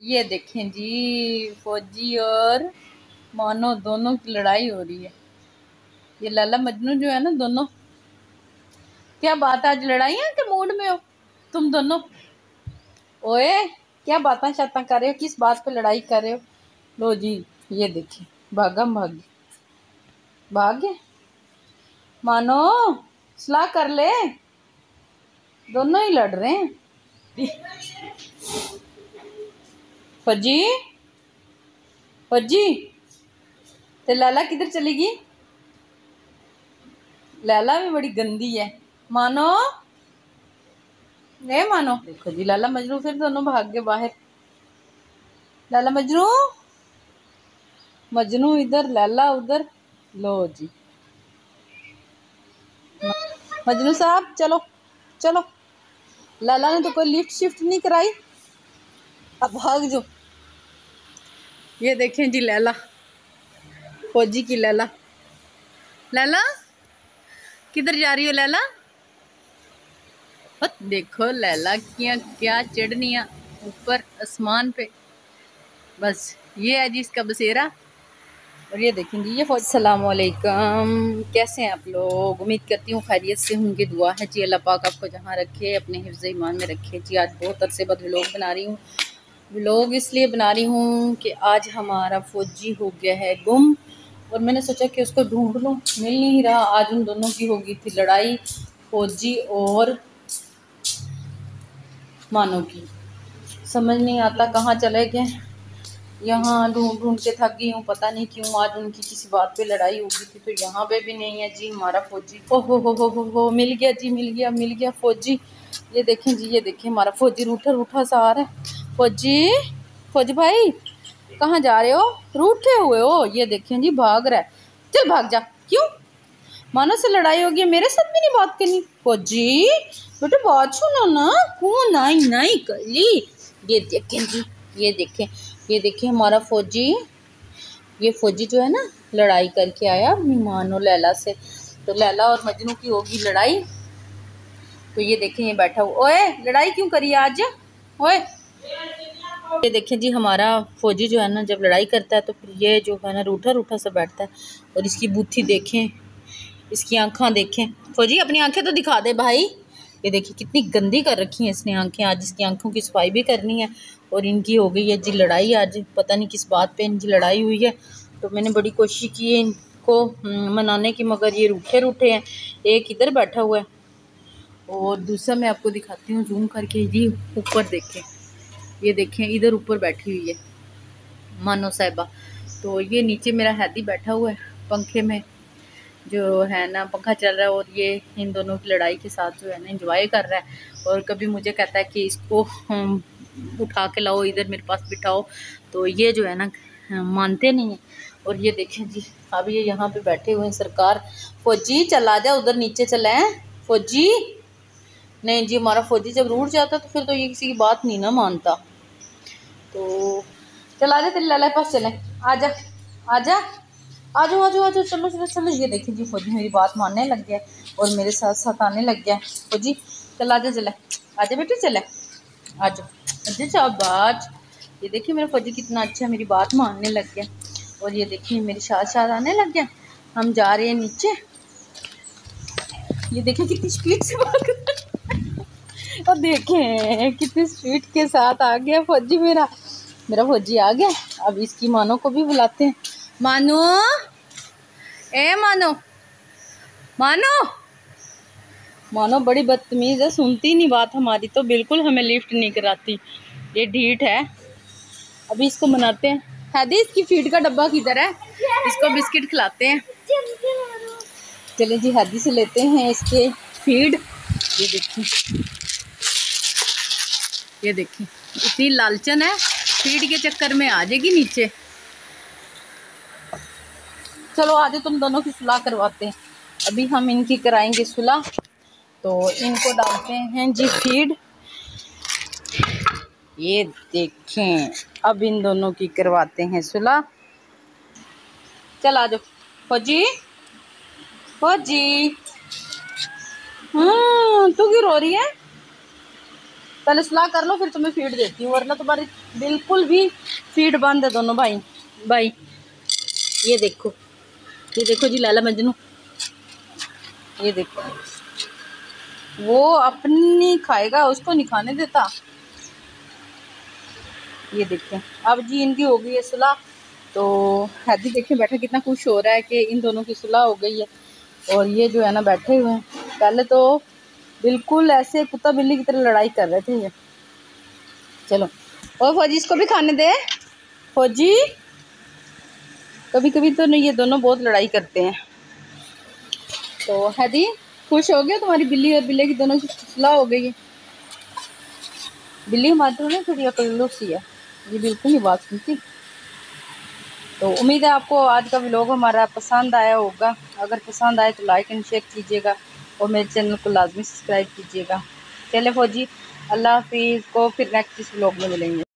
ये देखें जी, फौजी और मानो दोनों की लड़ाई हो रही है। ये लैला मजनू जो है ना दोनों, क्या बात है आज लड़ाइयाँ के मूड में हो तुम दोनों? ओए क्या बातें शाता कर रहे हो, किस बात पे लड़ाई कर रहे हो? लो जी, ये देखिए भाग गए। मानो सलाह कर ले, दोनों ही लड़ रहे हैं। फौजी फौजी ते लैला किधर चली गई? लैला भी बड़ी गंदी है। मानो मानो देखो जी, लैला मजनू फिर दोनों भाग गए बाहर। लैला मजनू, मजनू इधर लैला उधर। लो जी, मजनू साहब चलो चलो। लैला ने तो कोई लिफ्ट शिफ्ट नहीं कराई, अब भाग जो। ये देखें जी लैला, फौजी की लैला। लैला किधर जा रही हो लैला? देखो लैला की क्या चढ़निया ऊपर आसमान पे। बस ये है जी इसका बसेरा। और ये देखेंगे ये फौज। अस्सलामुअलैकुम, कैसे हैं आप लोग? उम्मीद करती हूँ खैरियत से होंगे। दुआ है जी अल्लाह पाक आपको जहाँ रखे अपने हिफ्ज़ ईमान में रखे जी। आज बहुत अरसे बाद व्लॉग बना रही हूँ। व्लॉग इसलिए बना रही हूँ कि आज हमारा फौजी हो गया है गुम, और मैंने सोचा कि उसको ढूंढ लूँ, मिल नहीं रहा। आज उन दोनों की हो गई थी लड़ाई, फौजी और मानो की। समझ नहीं आता कहाँ चले गए। यहाँ ढूंढ ढूंढ के थक गई हूँ, पता नहीं क्यों आज उनकी किसी बात पे लड़ाई हो गई थी। तो यहाँ पे भी नहीं है जी हमारा फौजी। ओ हो मिल गया जी, मिल गया फौजी। ये देखें जी, ये देखें हमारा फौजी रूठा रूठा सा आ रहा है। फौजी भाई कहाँ जा रहे हो? रूठे हुए हो? ये देखें जी भाग रहा है। चल भाग जा। क्यों? मानो से लड़ाई हो गई, मेरे साथ भी नहीं बात करनी? फौजी बेटा बात सुनो ना, क्यों नहीं कर ली? ये देखें जी, ये देखें हमारा फौजी। ये फौजी जो है ना लड़ाई करके आया अपनी मानो लैला से। तो लैला और मजनू की होगी लड़ाई। तो ये देखें ये बैठा हुआ। ओए लड़ाई क्यों करी आज? ओए ये देखें जी हमारा फौजी जो है ना जब लड़ाई करता है तो फिर ये जो है ना रूठा रूठा सा बैठता है। और इसकी बूथी देखें, इसकी आंखें देखें। फौजी अपनी आंखें तो दिखा दे भाई। ये देखिए कितनी गंदी कर रखी हैं इसने आंखें। आज इसकी आंखों की सफाई भी करनी है। और इनकी हो गई है जी लड़ाई आज, पता नहीं किस बात पे इनकी लड़ाई हुई है। तो मैंने बड़ी कोशिश की है इनको मनाने की, मगर ये रूठे रूठे हैं। एक इधर बैठा हुआ है और दूसरा मैं आपको दिखाती हूँ जूम करके जी। ऊपर देखें, ये देखें इधर ऊपर बैठी हुई है मानो साहिबा। तो ये नीचे मेरा हैदी बैठा हुआ है पंखे में, जो है ना पंखा चल रहा है। और ये इन दोनों की लड़ाई के साथ जो है ना एंजॉय कर रहा है। और कभी मुझे कहता है कि इसको उठा के लाओ इधर मेरे पास बिठाओ, तो ये जो है ना मानते नहीं है। और ये देखें जी अब ये यहाँ पे बैठे हुए हैं सरकार। फौजी चला जा उधर नीचे चले हैं। फौजी नहीं जी, हमारा फौजी जब रूठ जाता तो फिर तो ये किसी की बात नहीं ना मानता। तो चला जा, तेरे लाला के पास चले। आजा आजा आजो आजो आजो, चलो चलो चलो। ये देखिए जी फौजी मेरी बात मानने लग गया और मेरे साथ साथ आने लग गया। फौजी चल आजा, चले आजा बेटे, चले आजो आजा शाबाश। ये देखिए मेरा फौजी कितना अच्छा मेरी बात मानने लग गया। और ये देखिए मेरे साथ साथ आने लग गया। हम जा रहे हैं नीचे। ये देखिए कितनी स्पीड से भाग रहा है। और देखें कितनी स्पीड के साथ आ गया फौजी मेरा फौजी आ गया। अब इसकी मानो को भी बुलाते हैं। मानो, ए मानो, मानो मानो बड़ी बदतमीज है, सुनती नहीं बात हमारी। तो बिल्कुल हमें लिफ्ट नहीं कराती, ये ढीठ है। अभी इसको मनाते हैं। हैदी इसकी फीड का डब्बा किधर है? इसको बिस्किट खिलाते हैं। चले जी हैदी से लेते हैं इसके फीड। ये देखिए, ये देखिए इतनी लालचन है, फीड के चक्कर में आ जाएगी नीचे। चलो आज तुम दोनों की सुलह करवाते हैं। अभी हम इनकी कराएंगे सुलह। तो इनको डालते हैं जी फीड। ये देखें अब इन दोनों की करवाते हैं सुलह। चल आ जाओ फौजी, फौजी। तू क्यों रो रही है? पहले सुलह कर लो फिर तुम्हें फीड देती हूँ, वरना तुम्हारी बिल्कुल भी फीड बंद है दोनों भाई भाई। ये देखो जी लैला मजनू, ये देखो वो अपनी खाएगा, उसको नहीं खाने देता। ये देखें अब जी इनकी हो गई है सुलह। तो हैदी देखें बैठा कितना खुश हो रहा है कि इन दोनों की सुलह हो गई है। और ये जो है ना बैठे हुए हैं, पहले तो बिल्कुल ऐसे कुत्ता बिल्ली की तरह लड़ाई कर रहे थे ये। चलो और फौजी इसको भी खाने दे। फौजी कभी कभी तो नहीं, ये दोनों बहुत लड़ाई करते हैं। तो हैदी खुश हो गया, तुम्हारी बिल्ली और बिल्ली की दोनों की सुलह हो गई है। बिल्ली हमारी तो ना थोड़ी अकल्लू सी है, ये बिल्कुल नहीं बात सुनती। तो उम्मीद है आपको आज का व्लॉग हमारा पसंद आया होगा। अगर पसंद आए तो लाइक एंड शेयर कीजिएगा और मेरे चैनल को लाजमी सब्सक्राइब कीजिएगा। चले फौजी, अल्लाह हाफिज़, को फिर नेक्स्ट व्लॉग में मिलेंगे।